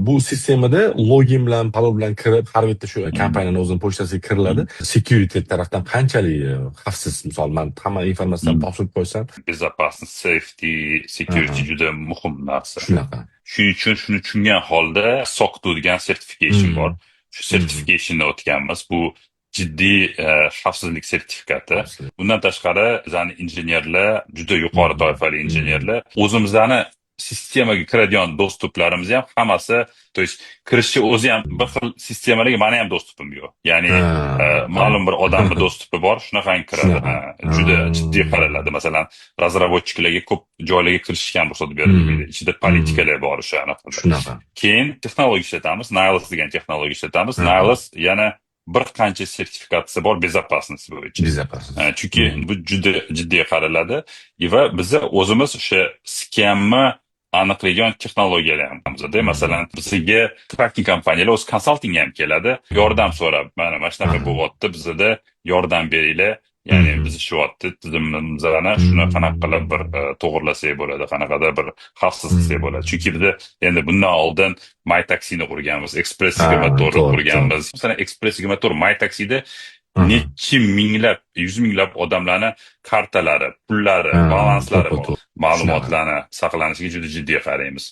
Bu sistemada login bilan, parol bilan kirib, har bitta shu kompaniyaning o'zining pochtasiga kiriladi. Security tarafdan qanchalik xavfsiz? Misol, men hamma informatsiyani topshirib qo'ysam, Безопасность, safety, security aha, juda muhim narsa. shunaqa. Shuning uchun shuni tushungan holda SOC 2 degan sertification bor. Shu Mhm. sertificationni o'tganmiz. Bu jiddiy xavfsizlik sertifikati. Xavfsizlik. Bundan tashqari, bizani injenerlar, juda yuqori Mhm. toifali Mhm. injenerlar, o'zimizni sistemaga kiradigan dostuplarimiz ham hammasi, to есть kirishchi o'zi ham bir xil sistemalarga meni ham dostupim yo'q. Ya'ni ma'lum bir odamni dostupi bor, shunaqangi kiradi. Shunaqa. Juda jiddiy qaraladi. Masalan, razработчикlarga ko'p joylarga kirishga ham ruxsat berilmaydi. Ichida politikalar bor o'sha. Shunaqa. Keyin texnologiya ishlatamiz, Niles degan texnologiya ishlatamiz. Aha. Niles yana bir qancha sertifikatsi bor безопасность bo'yicha. Безопасность. Chunki bu juda jiddiy qaraladi va biz o'zimiz o'sha skamni aniqlaydigan texnologiyalarimiz. Masalan, bizga tracking kompaniyalar o'z konsalting ham keladi, yordam so'rab, mana shunaqa bo'lyapti, bizda yordam beringlar. Ya'ni biz ishyapti, tizimimizni shuni qanaqa qilib bir to'g'irlasak bo'ladi, qanaqadir bir xavfsiz qilsak bo'ladi. Chunki biz endi bundan oldin MyTaxini qurganmiz, Express 24 to'g'ri, qurganmiz. Masalan, Express 24 MyTaxida Aha. necha minglab, yuz minglab odamlarni kartalari, pullari, Ha, balanslari to'ppa bor. to'g'ri. Ma'lumotlarni saqlanishiga juda jiddiy qaraymiz.